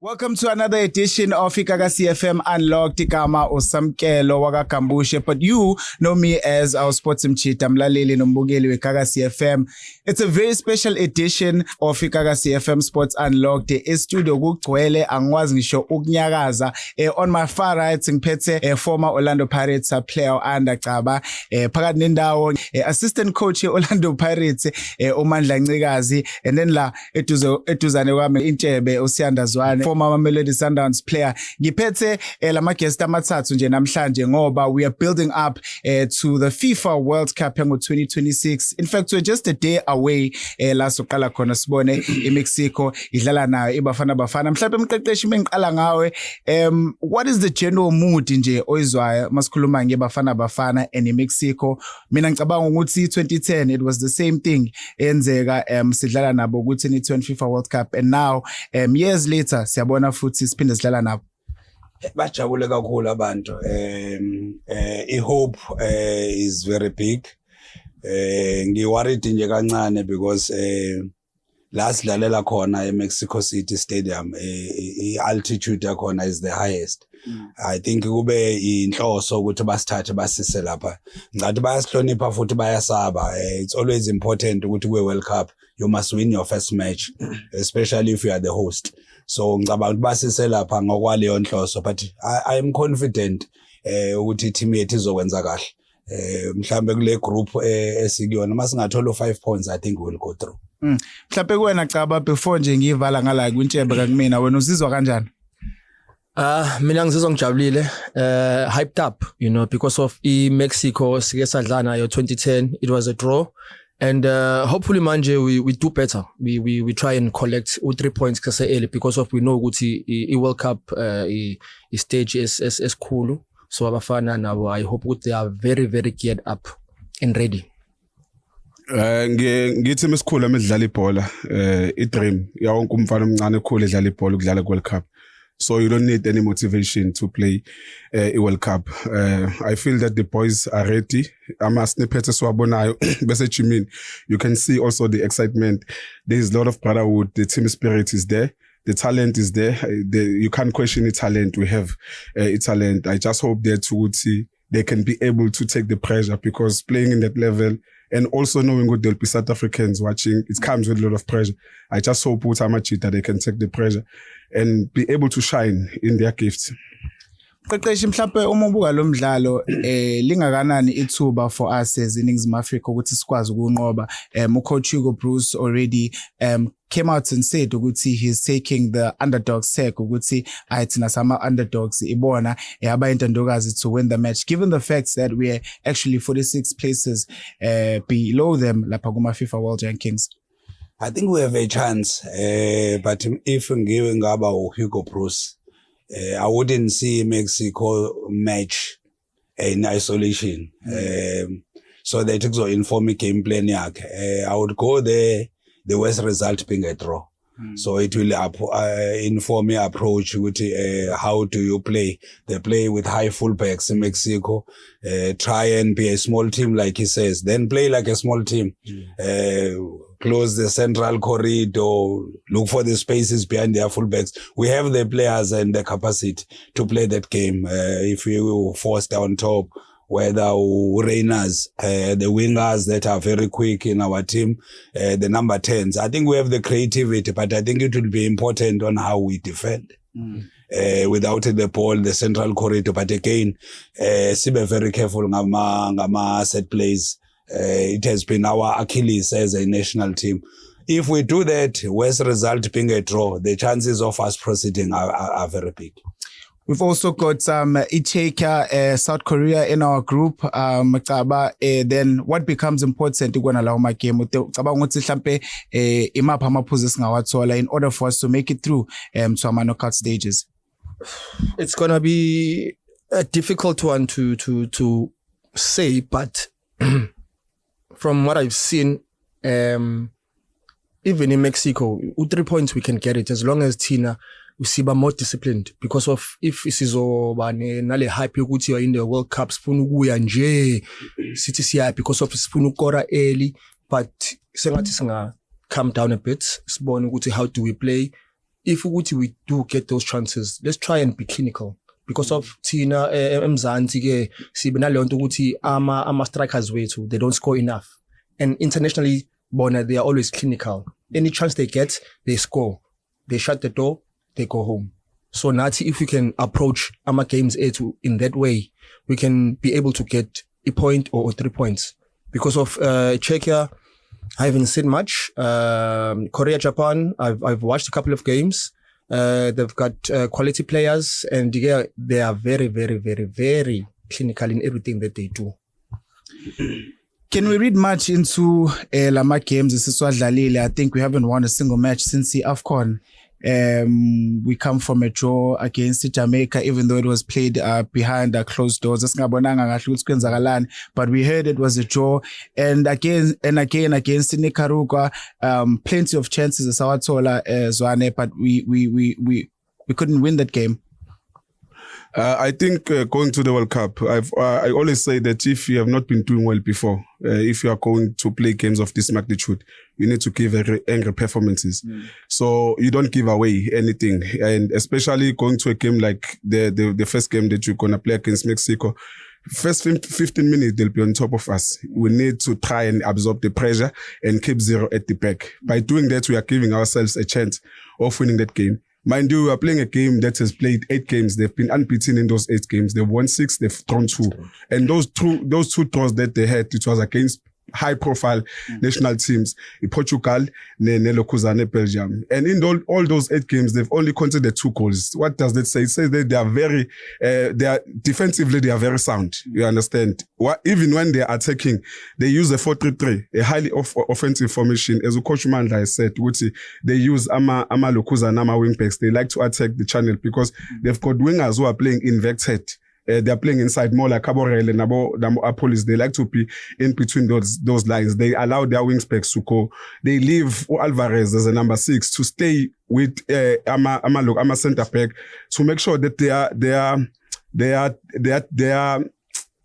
Welcome to another edition of Ikagasi FM Unlocked. Igama uSamkelo wakagambushe, but you know me as our sports mchita mlaleli nombukeli weKagasi FM. It's a very special edition of Ikagasi FM Sports Unlocked. Studio kugcwele angwazi ngisho ukunyakaza. On my far right ngiphethe former Orlando Pirates player Anda Caba, phakathi nendawo assistant coach Orlando Pirates uMandla Ncikazi, and then la eduzane kwami intshebe uSiyanda Zwane, former Mamelodi Sundowns player. Ngiphethe lama guest amathathu nje namhlanje ngoba we are building up to the FIFA World Cup ngo 2026. In fact, we're just a day away la soqala khona sibone eMexico idlala nayo iBafana Bafana. Mhlawumbe umqeqeshi mengiqala ngawe, what is the general mood nje oyizwayo masikhuluma ngeBafana Bafana and eMexico? Mina ngicabanga ukuthi 2010 it was the same thing enzeka sidlala nabo ukuthi ni 20 FIFA World Cup, and now years later siyabona futhi siphinde sidlala nabo. Bajabule kakhulu abantu. I-hope is very big. Ngiworried nje kancane because la sidlalela khona eMexico City Stadium, i-altitude yakhona is the highest. I think kube inhloso ukuthi basithathe basise lapha. Ngathi bayasihlonipha futhi bayasaba. It's always important ukuthi kwe-World Cup you must win your first match, especially if you are the host. So ngicabanga ukuthi basise lapha ngokwaleyo nhloso, but I am confident ukuthi team yethu izokwenza kahle. Mhlambe kule group esikuyona masingathola 5 points, I think we will go through. Mhlambe kuwena Caba, before nje ngivala ngala kwintshebe kakumina, wena uzizwa kanjani? Mina ngizizwa ngijabulile, hyped up, you know, because of Mexico sike sadlala nayo 2010. It was a draw, and hopefully manje we do better. We try and collect 3 points kase early, because of we know ukuthi I World Cup stage is cool. So abafana nabo, I hope they are very very geared up and ready. Ngithi mesikhula medlala ibhola, I-dream ya wonke umfana omncane ekhule edlala ibhola ukudlala ku-World Cup. So you don't need any motivation to play a World Cup. I feel that the boys are ready. Ama-snippets esiwabonayo bese Jimin, you can see also the excitement. There is a lot of brotherhood. The team spirit is there. The talent is there. You can't question the talent. We have talent. I just hope that they can be able to take the pressure, because playing in that level and also knowing what there'll be South Africans watching, it comes with a lot of pressure. I just hope with Amachita they can take the pressure and be able to shine in their gifts. Qeqeshi, mhlawumbe uma ubuka lo mdlalo lingakanani ithuba for us as iNingizimu Afrika ukuthi sikwazi ukunqoba? Coach Hugo Broos already came out and said ukuthi he's taking the underdogs take, ukuthi ayithina sama underdogs ibona abayintandokazi to win the match, given the fact that we're actually 46 places below them lapha kuma FIFA World Rankings. I think we have a chance, but if ngaba Hugo Broos, I wouldn't see Mexico match in isolation. So they took the inform game plan. I would go there, the worst result being a draw. So it will inform me approach with how do you play. They play with high fullbacks in Mexico. Try and be a small team, like he says. Then play like a small team. Close the central corridor, look for the spaces behind their fullbacks. We have the players and the capacity to play that game. If you force down top, whether Reiners, the wingers that are very quick in our team, the number 10s. I think we have the creativity, but I think it will be important on how we defend. Without the ball, the central corridor. But again, sibe very careful ngama set plays. It has been our Achilles as a national team. If we do that, worst result being a draw, the chances of us proceeding are very big. We've also got Icheka, South Korea in our group. Then what becomes important my game in order for us to make it through to our knockout stages? It's gonna be a difficult one to say, but from what I've seen, even in Mexico, 3 points we can get it as long as Tina we see more disciplined, because of if isizoba nale hype yokuthi you are in the World Cup sifuna ukuya nje sithi siya because of sifuna ukora early, but sengathi singa calm down a bit, sibone ukuthi how do we play if we do get those chances, let's try and be clinical. Because of Tina Mzansi ke sibe naleyo nto ukuthi ama strikers wethu they don't score enough. And internationally bona they are always clinical. Any chance they get, they score. They shut the door, they go home. So Nati, if we can approach ama games in that way, we can be able to get a point or 3 points. Because of Czechia, I haven't seen much. Korea, Japan, I've watched a couple of games. They've got quality players, and they are very, very, very, very clinical in everything that they do. Can we read much into Lama games? I think we haven't won a single match since the AFCON. We come from a draw against Jamaica, even though it was played behind closed doors. But we heard it was a draw. And again against Nicaragua, plenty of chances as Sawatola Zwane, but we couldn't win that game. I think going to the World Cup, I always say that if you have not been doing well before, if you are going to play games of this magnitude, you need to give angry performances. So you don't give away anything. And especially going to a game like the first game that you're going to play against Mexico, first 15 minutes, they'll be on top of us. We need to try and absorb the pressure and keep 0 at the back. By doing that, we are giving ourselves a chance of winning that game. Mind you, we are playing a game that has played 8 games. They've been unbeaten in those 8 games. They've won 6, they've drawn 2. And those 2 draws that they had, it was against high-profile national teams, Portugal, Lokuzane, Belgium. And in all those 8 games, they've only conceded 2 goals. What does that say? It says that they are defensively, they are very sound. You understand? Even when they are attacking, they use a 4-3-3, a highly offensive formation. As Coach Mandla has said, which they use Ama Lokuzane, Ama wingbacks. They like to attack the channel because they've got wingers who are playing inverted. They're playing inside more like Caborel and Apolis. They like to be in between those lines. They allow their wingsbacks to go. They leave Alvarez as a number 6 to stay with Ama centre back to make sure that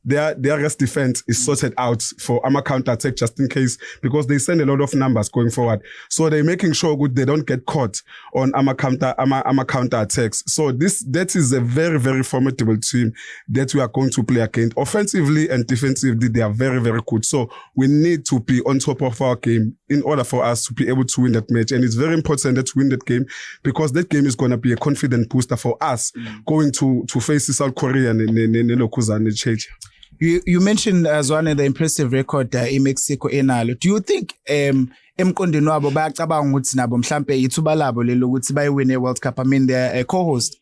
their rest defense is sorted out for Ama counter attack just in case, because they send a lot of numbers going forward. So they're making sure they don't get caught on Ama counter attacks. So that is a very, very formidable team that we are going to play against. Offensively and defensively, they are very, very good. So we need to be on top of our game in order for us to be able to win that match. And it's very important that we win that game, because that game is going to be a confident booster for us going to face South Korea and Lokuzane and Czechia. You mentioned Zwane the impressive record in Mexico enalo. Do you think emqondweni wabo bayacabanga ukuthi nabo mhlambe ithuba labo lelo ukuthi bayiwine World Cup? I mean they're a co-host.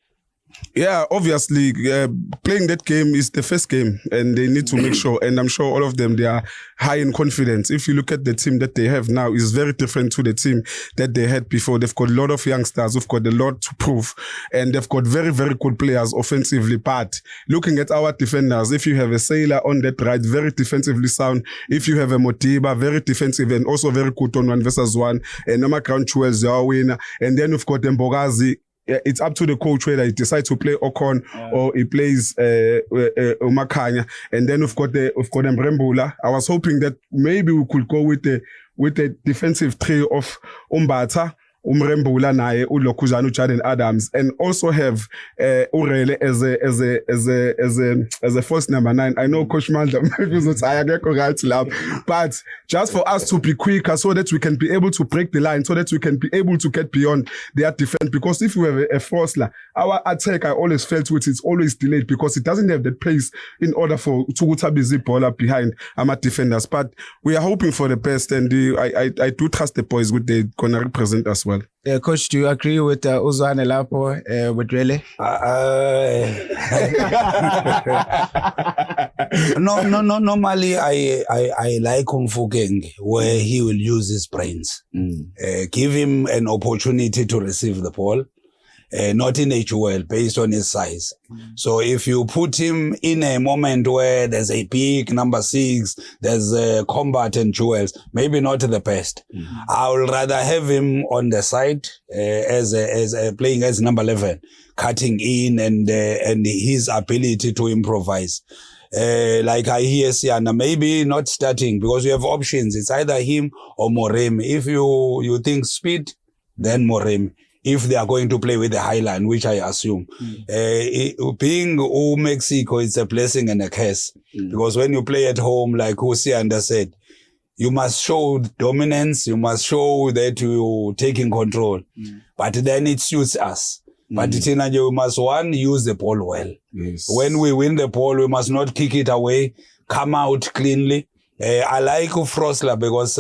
Yeah, obviously, playing that game is the first game, and they need to make sure, and I'm sure all of them, they are high in confidence. If you look at the team that they have now, it's very different to the team that they had before. They've got a lot of youngsters who've got a lot to prove, and they've got very, very good players offensively. But looking at our defenders, if you have a Sailor on that right, very defensively sound. If you have a Motiba, very defensive and also very good on 1-1, and Nama Crown Jewels, they are winner. And then we've got Mbogazi. It's up to the coach whether he decides to play Ocon or he plays Umakanya. And then we've got Mrembula. I was hoping that maybe we could go with the defensive trio of Umbata, Umrembula naye, Ulokuzane, Jaden Adams, and also have Urele as a first number 9. I know Coach Mandla is not tired, but just for us to be quicker so that we can be able to break the line, so that we can be able to get beyond their defense. Because if we have a Forsler, our attack, I always felt with it's always delayed because it doesn't have the pace in order for Tugutabizi baller behind our defenders. But we are hoping for the best, and I do trust the boys with they're gonna represent us well. Coach, do you agree with Uzwane Lapo with Rele? No. Normally, I like Umfukeng where he will use his brains. Give him an opportunity to receive the ball. Not in a duel based on his size. So if you put him in a moment where there's a big number 6, there's a combat and duels, maybe not the best. I would rather have him on the side as playing as number 11, cutting in and his ability to improvise. Like I hear Siana, maybe not starting because you have options. It's either him or Moremi. If you think speed, then Moremi. if they are going to play with the high line, which I assume. Being Mexico, it's a blessing and a curse. Because when you play at home, like Husianda said, you must show dominance, you must show that you're taking control. But then it suits us. But you must, one, use the ball well. Yes. When we win the ball, we must not kick it away, come out cleanly. I like Frosler because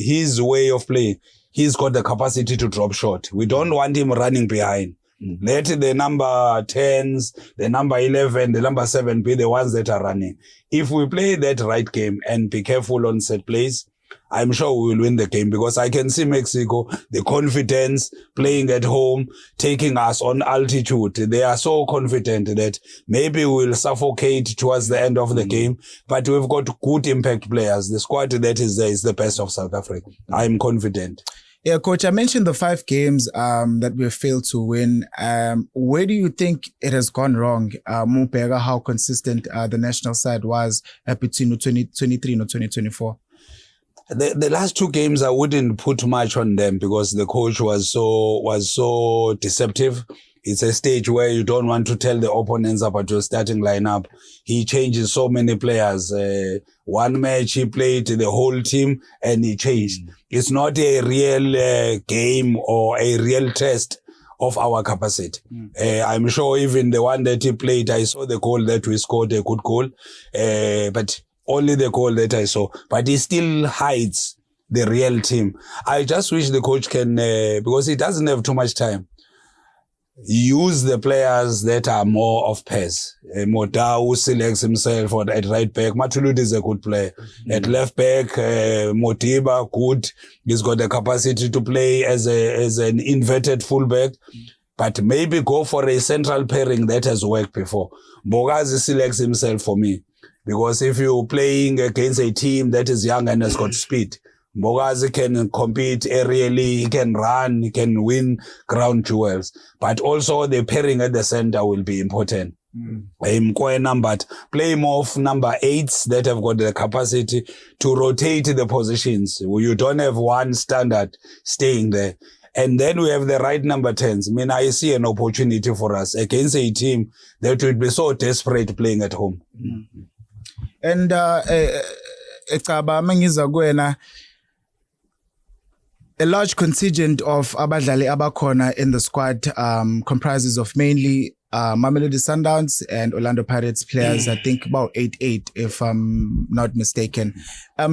his way of playing, he's got the capacity to drop short. We don't want him running behind. Let the number 10s, the number 11, the number 7 be the ones that are running. If we play that right game and be careful on set plays, I'm sure we will win the game, because I can see Mexico, the confidence, playing at home, taking us on altitude. They are so confident that maybe we'll suffocate towards the end of the game, but we've got good impact players. The squad that is there is the best of South Africa. I'm confident. Yeah, Coach, I mentioned the 5 games that we failed to win. Where do you think it has gone wrong? Mupega, how consistent the national side was between 2023 and 2024? The last 2 games, I wouldn't put much on them because the coach was so deceptive. It's a stage where you don't want to tell the opponents about your starting lineup. He changes so many players. One match he played the whole team and he changed. It's not a real game or a real test of our capacity. I'm sure even the one that he played, I saw the goal that we scored, a good goal. But only the goal that I saw. But he still hides the real team. I just wish the coach can, because he doesn't have too much time, use the players that are more of pace. Motau selects himself at right back. Matuludi is a good player. At left back, Motiba, good. He's got the capacity to play as an inverted fullback. But maybe go for a central pairing that has worked before. Bogazi selects himself for me. Because if you're playing against a team that is young and has got speed, Bogazi can compete aerially, he can run, he can win ground duels. But also the pairing at the center will be important. But play more of number 8s that have got the capacity to rotate the positions. You don't have one standard staying there. And then we have the right number 10s. I mean, I see an opportunity for us against a team that would be so desperate playing at home. And a large contingent of abadlali abakhona in the squad comprises of mainly Mamelodi Sundowns and Orlando Pirates players. I think about 8 if I'm not mistaken.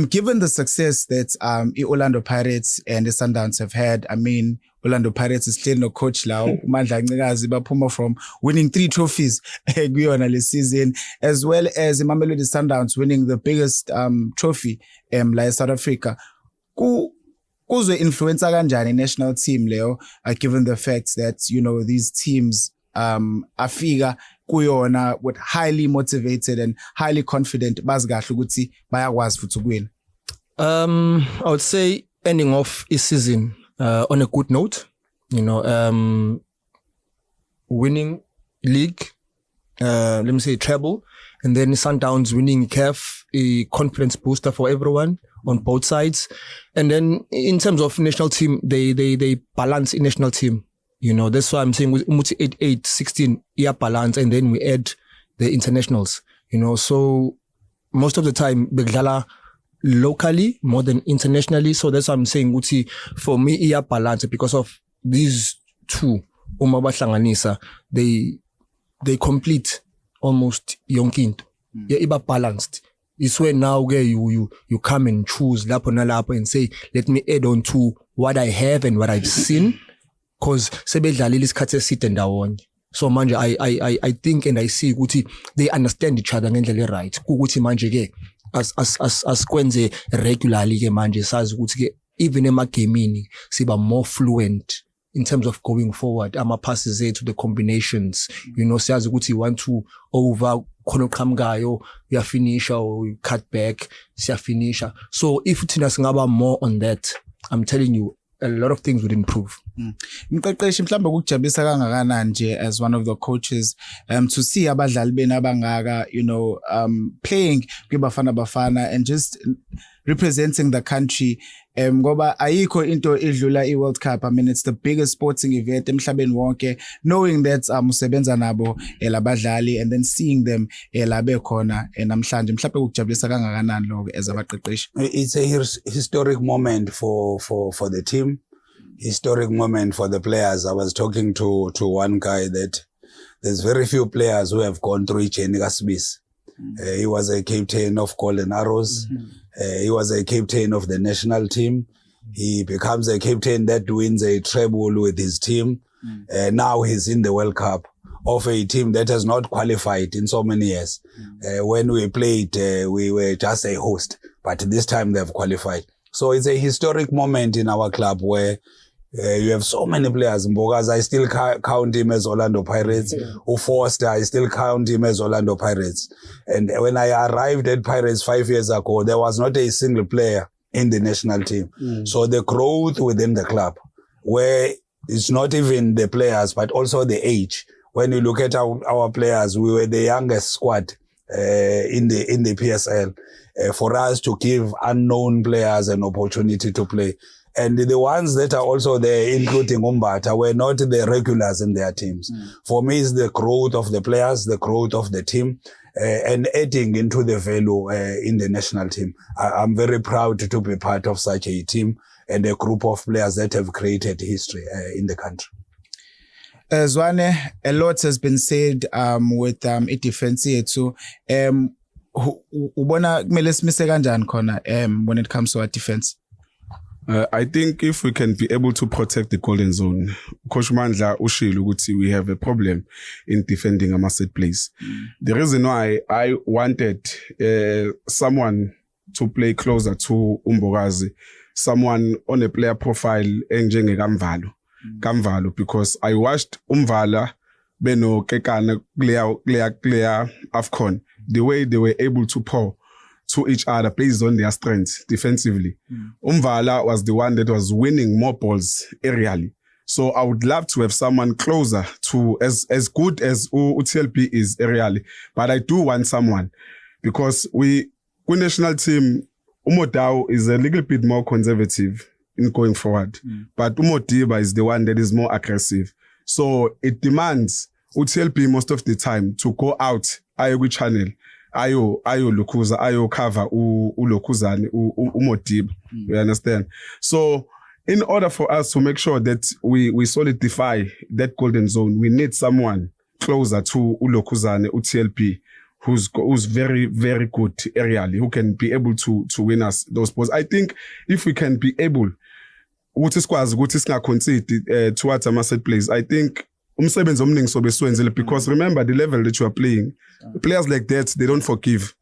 Given the success that Orlando Pirates and the Sundowns have had, I mean, Orlando Pirates is still no coach now. Mandla Ncikazi baphuma from winning 3 trophies this season, as well as Mamelodi Sundowns winning the biggest trophy like South Africa. Kuzwe influencer kanjani national team Leo, given the fact that, you know, these teams afika kuyona with highly motivated and highly confident bazikahle ukuthi bayakwazi futhi ukuwina. I would say ending off this season on a good note, you know, winning league, let me say treble, and then Sundowns winning CAF, a confidence booster for everyone on both sides. And then in terms of national team, they balance in national team. You know, that's why I'm saying with 8, 16 year balance, and then we add the internationals, you know. So most of the time, Begdala locally more than internationally. So that's why I'm saying, for me, year balance, because of these two, they complete almost yonkinto. Yeah, iba balanced. It's where now you come and choose lapo na lapo and say, let me add on to what I have and what I've seen. Cause sebedlalile isikhathi eside ndawonye. So manje I think and I see ukuthi they understand each other ngendlela right. Ukuthi manje ke as kwenze regularly ke manje sazi ukuthi ke even emagamini siba more fluent in terms of going forward. Ama passes to the combinations. You know, siyazi ukuthi you want to over khona uqhamukayo uyafinisha or you cut back siyafinisha. So if thina singaba more on that, I'm telling you, a lot of things would improve. Mqeqeshi mhlawumbe ukujabulisa kangakanani nje as one of the coaches to see abadlali beni abangaka, you know, playing kwibafana bafana and just representing the country Ngoba ayikho into idlula iWorld Cup. I mean, it's the biggest sporting event emhlabeni wonke. Knowing that usebenza nabo labadlali and then seeing them la bekhona namhlanje mhlawumbe ukujabulisa kangakanani lokho as abaqeqeshi. It's a historic moment for the team. Historic moment for the players. I was talking to one guy that there's very few players who have gone through Jenny Kasbis. He was a captain of Golden Arrows. He was a captain of the national team. He becomes a captain that wins a treble with his team. Now he's in the World Cup of a team that has not qualified in so many years. When we played, we were just a host, but this time they've qualified. So it's a historic moment in our club where you have so many players. Mbogas, I still count him as Orlando Pirates. Forster, I still count him as Orlando Pirates. And when I arrived at Pirates 5 years ago, there was not a single player in the national team. So the growth within the club, where it's not even the players, but also the age. When you look at our players, we were the youngest squad in the PSL. For us to give unknown players an opportunity to play. And the ones that are also there, including Umbata, were not the regulars in their teams. For me, it's the growth of the players, the growth of the team, and adding into the value in the national team. I'm very proud to be part of such a team and a group of players that have created history in the country. Zwane, a lot has been said with i-defense yethu. Ubona kumele simise kanjani khona when it comes to our defense? I think if we can be able to protect the golden zone, Coach Mandla ushilo ukuthi we have a problem in defending a set plays. The reason why I wanted someone to play closer to Umbogazi, someone on a player profile enjenge Kamvalo, because I watched Umvala beno Kekana clear AFCON, the way they were able to pour to each other based on their strengths defensively. Umvala was the one that was winning more balls aerially. So I would love to have someone closer to as good as UTLP is aerially. But I do want someone because we national team, Umodao is a little bit more conservative in going forward. But Umodiba is the one that is more aggressive. So it demands UTLP most of the time to go out, Ayo channel, Ayo Lukuza, Ayo cover, Ulokuzani, Umodiba. You understand? So in order for us to make sure that we solidify that golden zone, we need someone closer to Ulokuzane, UTLP, who's very, very good aerially, who can be able to win us those balls. I think if we can be able, towards our set plays, I think because remember the level that you are playing, players like that, they don't forgive.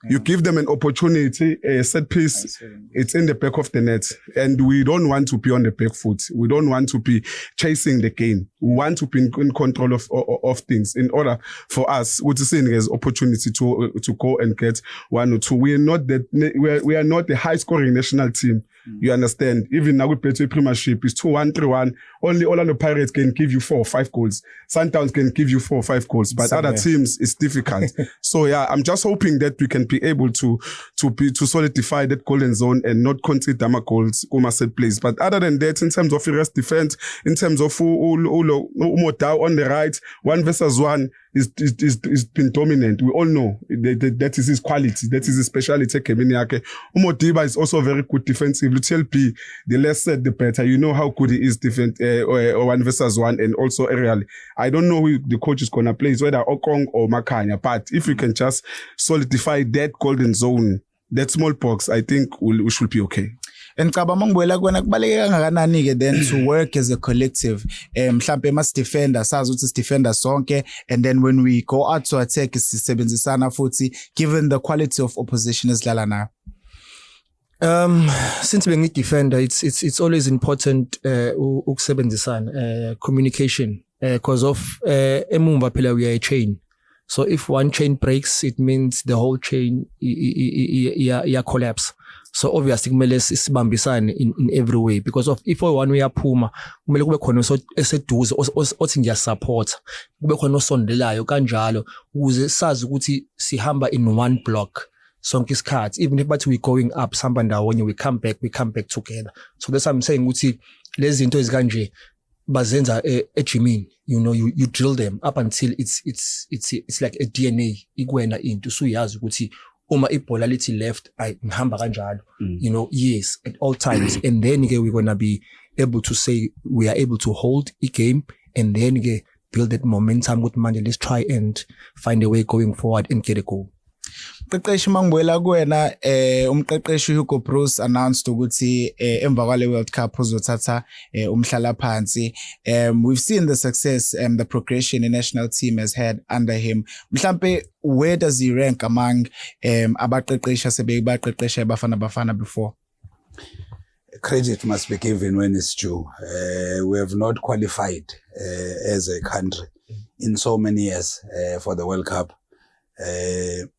You give them an opportunity, a set piece, it's in the back of the net. And we don't want to be on the back foot. We don't want to be chasing the game. We want to be in control of things in order for us, which is saying there's opportunity to go and get 1 or 2. We are not the high scoring national team. You understand? Even now we play to a premiership, it's 2-1, 3-1. Only Orlando Pirates can give you 4 or 5 goals. Sundowns can give you 4 or 5 goals, but other teams it's difficult. So yeah, I'm just hoping that we can be able to solidify that golden zone and not concede Dama goals, set plays. But other than that, in terms of rest defense, in terms of Umotao on the right, 1 versus 1 is been dominant. We all know that is his quality, that is his speciality. Umodiba is also very good defensive. TLP, the less said the better. You know how good he is defense, 1 versus 1 and also aerially. I don't know who the coach is gonna play, it's whether Okong or Makanya. But if we can just solidify that golden zone, that small box, I think we should be okay. And ngicabanga kuwena kubaleke kangakanani ke then to work as a collective. Mhlambe mas defender sazi ukuthi is defender sonke, and then when we go out to attack sisebenzisana futhi given the quality of opposition esidlala nayo. Since being a defender, it's always important ukusebenzisana, communication, because of emumva phela we are a chain. So if one chain breaks, it means the whole chain collapse. So obviously kumele sibambisane in every way, because of if one way aphuma kumele kube khona eseduze othi ngiya support, kube khona osondelayo kanjalo ukuze sazi ukuthi sihamba in one block. sonke isikhathi. Even if but we going up, somebody when we come back together. So that's what I'm saying. Uthi lezi zinto ezikanje bazenza ejimini, you know, you drill them up until it's like a DNA ikwena into so uyazi ukuthi uma ibhola lithi left ngihamba kanjalo, you know, yes, at all times. And then we're going to be able to say we are able to hold a game and then build that momentum with money. Let's try and find a way going forward and get a goal. Mqeqeshi mangibuyela kuwena umqeqeshi Hugo Broos announced ukuthi emva kwale World Cup uzothatha umhlala phansi. We've seen the success the progression the national team has had under him. Mhlambe where does he rank among abaqeqeshi asebebaqeqesha bafana before? Credit must be given when it's due. We have not qualified as a country in so many years for the World Cup.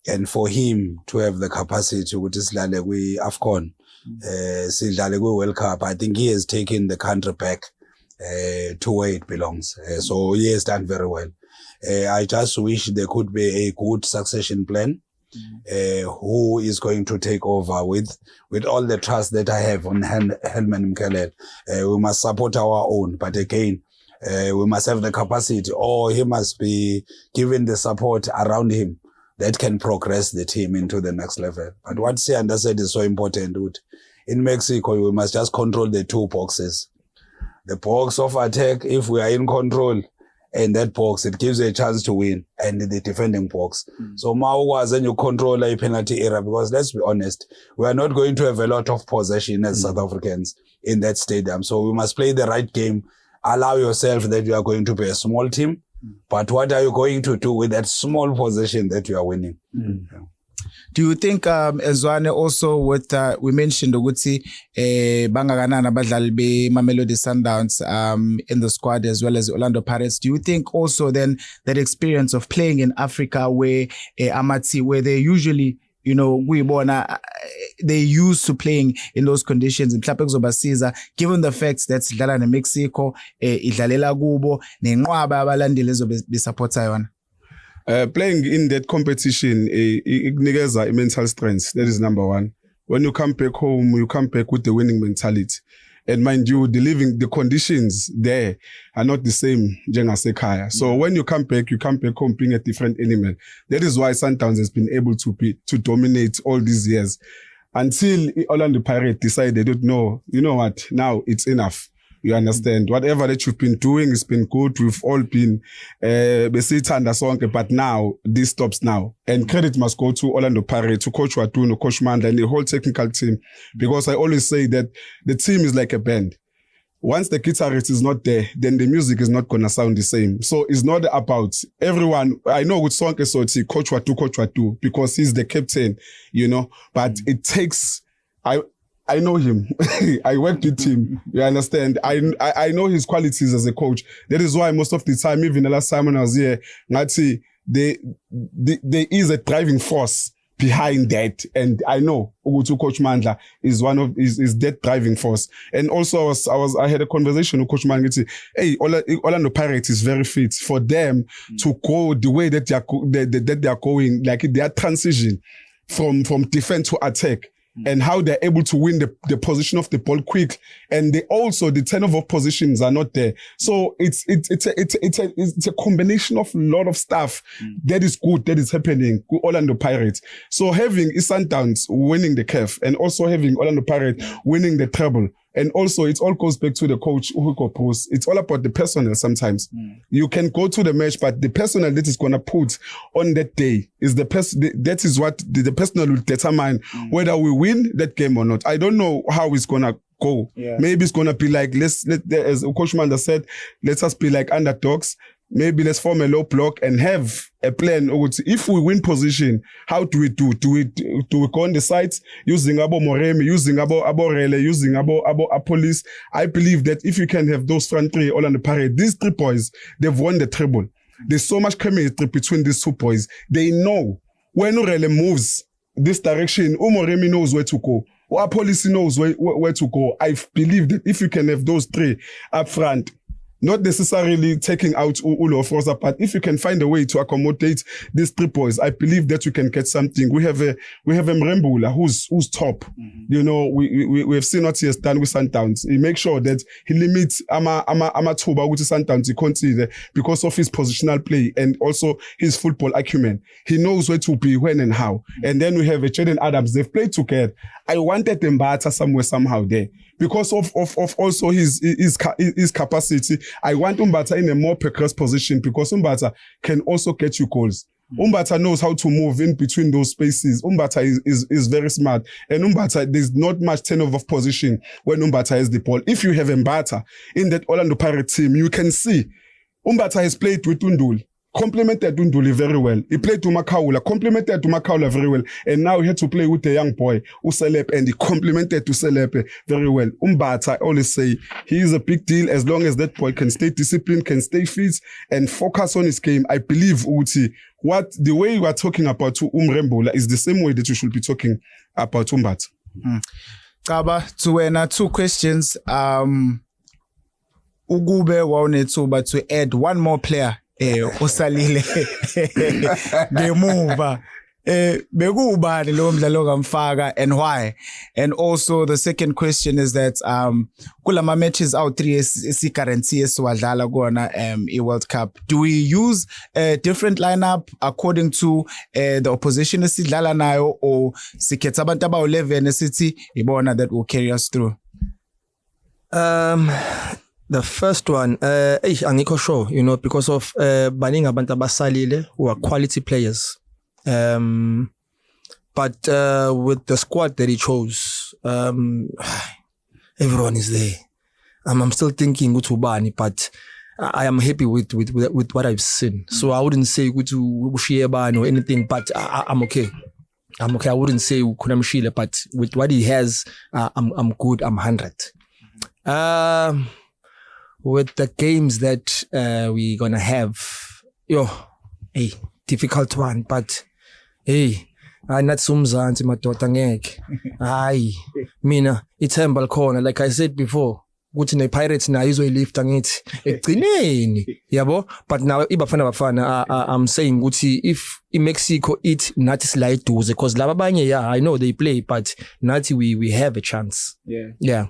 And for him to have the capacity to sidlale kwi-AFCON, sidlale kwi-World Cup, I think he has taken the country back to where it belongs. So he has done very well. I just wish there could be a good succession plan. Who is going to take over with all the trust that I have on Helman Mkhitaryan. We must support our own, but again, we must have the capacity, or he must be given the support around him that can progress the team into the next level. But what Sianda said is so important. In Mexico, we must just control the two boxes. The box of attack, if we are in control, and that box, it gives you a chance to win, and the defending box. So Mauwas and you control a penalty area, because let's be honest, we are not going to have a lot of possession as South Africans in that stadium. So we must play the right game. Allow yourself that you are going to be a small team, but what are you going to do with that small possession that you are winning? Yeah. Do you think Ezwane also with we mentioned ukuthi bangakanana abadlali be Mamelodi Sundowns in the squad as well as Orlando Pirates, do you think also then that experience of playing in Africa where where they usually, you know, they used to playing in those conditions, mhlawumbe kuzobasiza given the fact that sidlala neMexico idlalela kubo nenqwaba abalandeli ezobe besupporta yona? Playing in that competition, ignikeza mental strength. That is number one. When you come back home, you come back with the winning mentality. And mind you, the conditions there are not the same njengasekhaya. So when you come back home being a different animal. That is why Sundowns has been able to dominate all these years. Until Orlando Pirates decided, no, you know what, now it's enough. You understand? Whatever that you've been doing has been good. We've all been besithanda sonke, but now this stops now. And credit must go to Orlando Pirates, to Coach Watuno, Coach Mandla, and the whole technical team. Because I always say that the team is like a band. Once the guitarist is not there, then the music is not gonna sound the same. So it's not about everyone. I know with Sonke Soti, Coach Watu, because he's the captain, you know. But it takes. I know him. I worked with him. You understand? I know his qualities as a coach. That is why most of the time, even the last time when I was here, there is a driving force behind that. And I know Ugutu Coach Mandla is is that driving force. And also I had a conversation with Coach Mandla. Hey, Orlando Pirates is very fit for them to go the way that they are going, like their transition from defense to attack. And how they're able to win the position of the ball quick, and the turnover positions are not there. So it's a combination of a lot of stuff that is good, that is happening with Orlando Pirates. So having Sundowns winning the CAF and also having Orlando Pirates winning the treble. And also, it all goes back to the coach, Hugo Broos. It's all about the personnel sometimes. You can go to the match, but the personnel that is going to put on that day is that is what the personnel will determine whether we win that game or not. I don't know how it's going to go. Yeah. Maybe it's going to be like, as Coach Mandla said, let us be like underdogs. Maybe let's form a low block and have a plan. If we win position, how do we do? Do we go on the sides using Abo Moremi, using Abo Rele, using Abo Police? I believe that if you can have those front three all on the parade, these three boys, they've won the treble. There's so much chemistry between these two boys. They know when Rele moves this direction, Moremi knows where to go. Police knows where to go. I believe that if you can have those three up front, not necessarily taking out Ulo Forza, but if you can find a way to accommodate these 3 boys, I believe that you can get something. We have a Mrembula who's top. You know, we have seen what he has done with Sundowns. He makes sure that he limits Amatuba with Sundowns. He consider because of his positional play and also his football acumen. He knows where to be, when and how. And then we have a Jaden Adams. They've played together. I wanted Mbata somewhere somehow there because of also his capacity. I want Mbata in a more precarious position because Mbata can also get you goals. Mbata knows how to move in between those spaces. Mbata is very smart. And Mbata, there's not much turnover of position when Mbata has the ball. If you have Mbata in that Orlando Pirates team, you can see Mbata has played with Unduli. Complemented Unduli very well. He played to Makaula, complemented to Makaula very well. And now he had to play with the young boy, Uselep, and he complemented to Selepe very well. Mbata, I always say, he is a big deal as long as that boy can stay disciplined, can stay fit, and focus on his game. I believe, Uti, the way you are talking about Mrembula is the same way that you should be talking about Mbata. Kaba, to 2 questions. Ugube wanethuba to add one more player. Usalile ngemuva bekubani lo mdlalo kamfaka and why? And also the second question is that kulama matches out 3 esi-guarantee esiwadlala kuona i-World Cup, do we use a different lineup according to the opposition esidlala nayo, or sikhetha abantu abawu-11 esithi ibona that will carry us through? The first one, angikho sure, you know, because of baningi abantu abasalile who are quality players. But with the squad that he chose, everyone is there. I'm still thinking Utubani, but I am happy with what I've seen. So I wouldn't say Ushiebani or anything, but I'm okay. I'm okay. I wouldn't say Kunamshile, but with what he has, I'm good. I'm 100. With the games that we're gonna have, difficult one, but not sumzansi madoda ngeke. Mina ithemba likhona, like I said before, ukuthi ne-Pirates nayo izoyilifta ngithi ekugcineni, yabo. But now ibafana I'm saying ukuthi if Mexico eat nathi sila eduze, because laba abanye, I know they play, but nathi we have a chance. Yeah.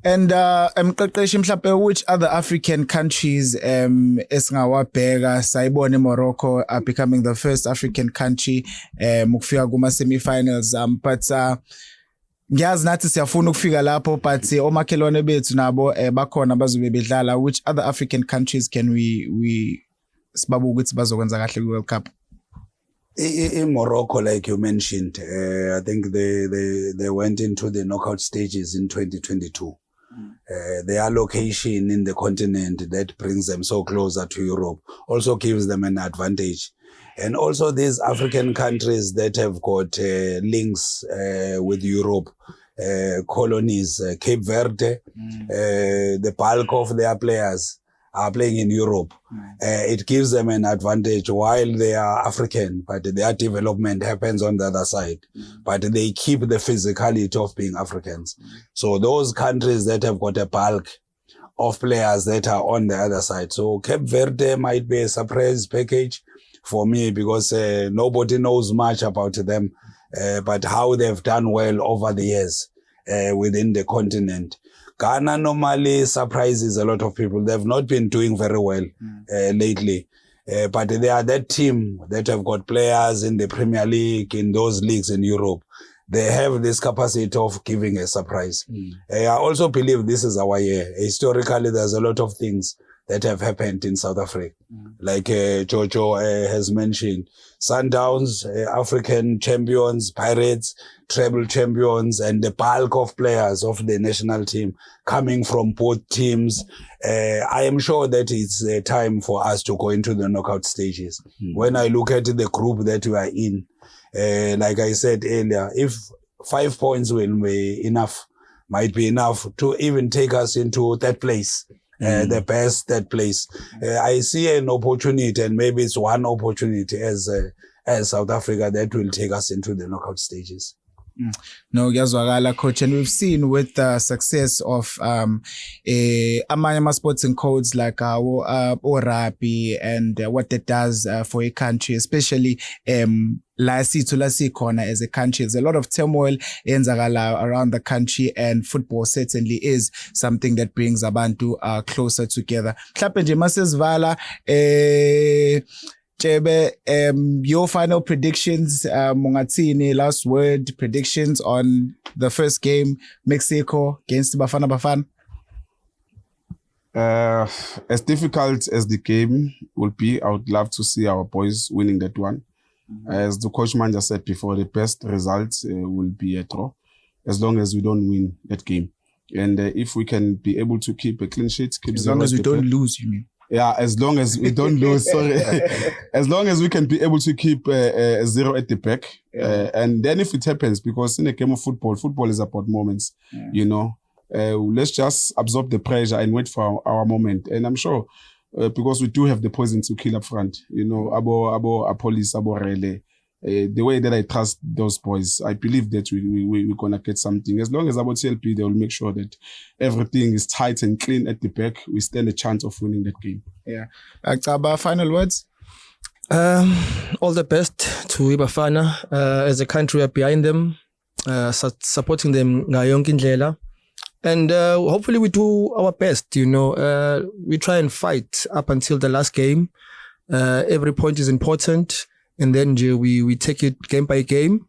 And mqeqeshi mhlawumbe, which other African countries esingawabheka? Sayibona Morocco are becoming the first African country ukufika kuma semi-finals, but ngiyazi nathi siyafuna ukufika lapho, but omakhelwane bethu nabo bakhona bazobe bedlala. Which other African countries can we sibabu ukuthi bazokwenza kahle ku-World Cup? In Morocco, like you mentioned, I think they went into the knockout stages in 2022. Their location in the continent that brings them so closer to Europe also gives them an advantage. And also these African countries that have got links with Europe, colonies, Cape Verde, the bulk of their players are playing in Europe. It gives them an advantage while they are African, but their development happens on the other side. But they keep the physicality of being Africans. So those countries that have got a bulk of players that are on the other side. So Cape Verde might be a surprise package for me because nobody knows much about them, but how they've done well over the years within the continent. Ghana normally surprises a lot of people. They've not been doing very well lately. But they are that team that have got players in the Premier League, in those leagues in Europe. They have this capacity of giving a surprise. I also believe this is our year. Historically, there's a lot of things that have happened in South Africa. Like Jojo has mentioned, Sundowns, African champions, Pirates, treble champions, and the bulk of players of the national team coming from both teams. I am sure that it's time for us to go into the knockout stages. When I look at the group that we are in, like I said earlier, if 5 points will be enough, might be enough to even take us into that place. The best third place. I see an opportunity, and maybe it's one opportunity as South Africa that will take us into the knockout stages. No, kuyazwakala, coach, and we've seen with the success of amanye sporting codes like rugby and what that does for a country, especially la sikhona as a country. There's a lot of turmoil enzakala around the country, and football certainly is something that brings abantu closer together. Mhlawumbe nje masesivala Chebe, your final predictions, Mungatini, last word, predictions on the first game, Mexico against Bafana Bafana? As difficult as the game will be, I would love to see our boys winning that one. As the coach manager said before, the best result will be a draw, as long as we don't win that game. And if we can be able to keep a clean sheet, keep as long as we don't lose, you mean? Yeah, as long as we don't lose, sorry. As long as we can be able to keep a 0 at the back. And then if it happens, because in a game of football is about moments, you know. Let's just absorb the pressure and wait for our moment. And I'm sure, because we do have the poison to kill up front, you know, abo police, abo Rele. The way that I trust those boys, I believe that we're going to get something. As long as about TLP, they will make sure that everything is tight and clean at the back. We stand a chance of winning that game. Yeah. Akaba, final words? All the best to Ibafana. As a country, we are behind them, supporting them ngayonke indlela. And hopefully we do our best, you know. We try and fight up until the last game. Every point is important. And then we take it game by game.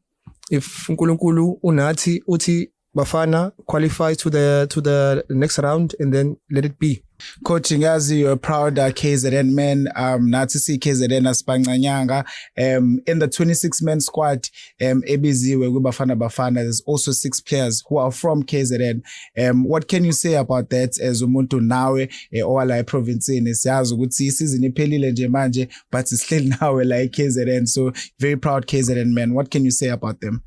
If uNkulunkulu unathi uthi Bafana qualify to the next round, and then let it be. Coach Ngazi, you're a proud KZN man. Now to see KZN as Panganyanga. In the 26-man squad, Ebiziwe with Bafana, there's also 6 players who are from KZN. What can you say about that as umuntu nawe ola province in siyazi ukuthi season iphelile nje manje, but it's still nawe like KZN. So very proud KZN man. What can you say about them?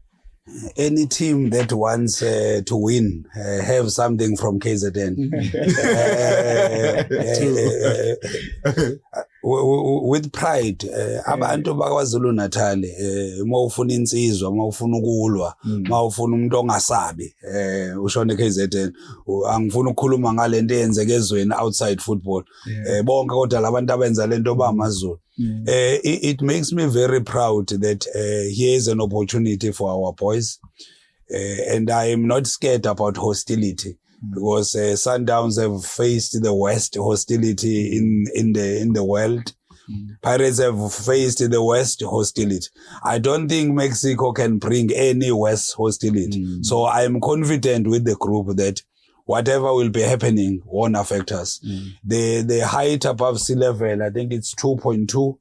Any team that wants to win have something from KZN. With pride, abantu bakwaZulu Natal, mawufuna insizwa, mawufuna ukulwa, mawufuna umuntu ongasabi, ushone KZN. Angifuna ukukhuluma ngale nto eyenzeke ezweni outside football. Bonke kodwa labantu abenza lento bamaZulu. It makes me very proud that here is an opportunity for our boys, and I am not scared about hostility, because Sundowns have faced the worst hostility in the world. Pirates have faced the worst hostility. I don't think Mexico can bring any worse hostility. So I am confident with the group that whatever will be happening won't affect us. The height above sea level, I think it's 2.2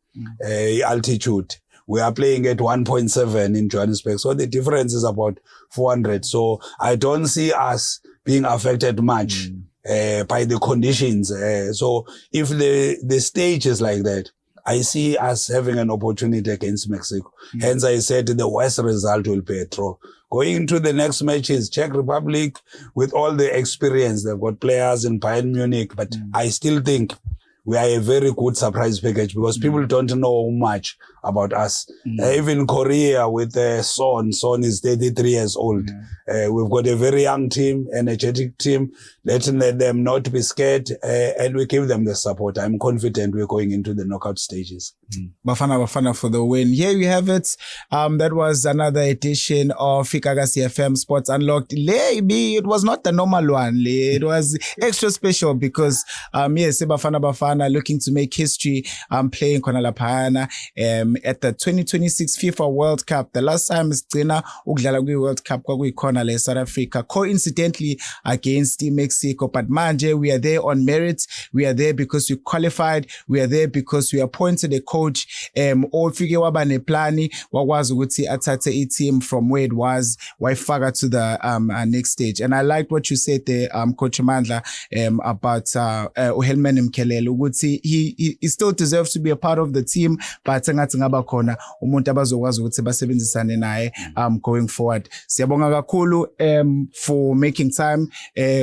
altitude. We are playing at 1.7 in Johannesburg. So the difference is about 400. So I don't see us being affected much by the conditions. So if the stage is like that, I see us having an opportunity against Mexico. Hence I said the worst result will be a draw. Going into the next match is Czech Republic with all the experience. They've got players in Bayern Munich, but I still think we are a very good surprise package, because people don't know much about us. Even Korea with Son is 33 years old. We've got a very young team, energetic team. Let them not be scared, and we give them the support. I'm confident we're going into the knockout stages. Bafana for the win. Here we have it. That was another edition of Ikagasi FM Sports Unlocked. It was not the normal one. It was extra special because, yes, Bafana looking to make history, playing Konalapana, at the 2026 FIFA World Cup. The last time Stina ukudlala kwi World Cup kwakuyikhona le South Africa, coincidentally against Mexico. But manje, we are there on merit. We are there because we qualified. We are there because we appointed a coach. Ofike waba neplani wakwazi ukuthi athathe i-team from where it was wayifaka to the next stage. And I liked what you said there, Coach Mandla, about uHelman Mkhelele, ukuthi he still deserves to be a part of the team, but ngathi ngaba khona umuntu abazokwazi ukuthi basebenzisane naye going forward. Siyabonga kakhulu for making time,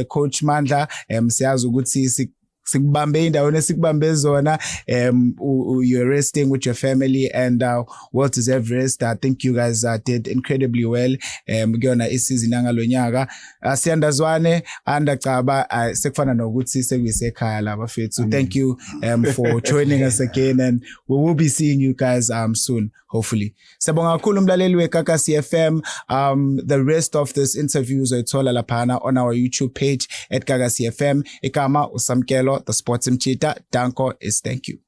Coach Mandla. Siyazi ukuthi sikubambe indawo esikubambe zona. You're resting with your family and well deserved rest. I think you guys did incredibly well. Kuyona isizini yangalonyaka. Siyandazwane andacaba sekufana nokuthi sekuyisekhaya la bafethu. Thank you for joining us again, and we will be seeing you guys soon, hopefully. Sabonga kakhulu umlaleli weGagasi FM. The rest of this interview uzoyithola laphana on our YouTube page at Gagasi FM. Igama uSamkelo, the Sports Mchita. Danko is thank you.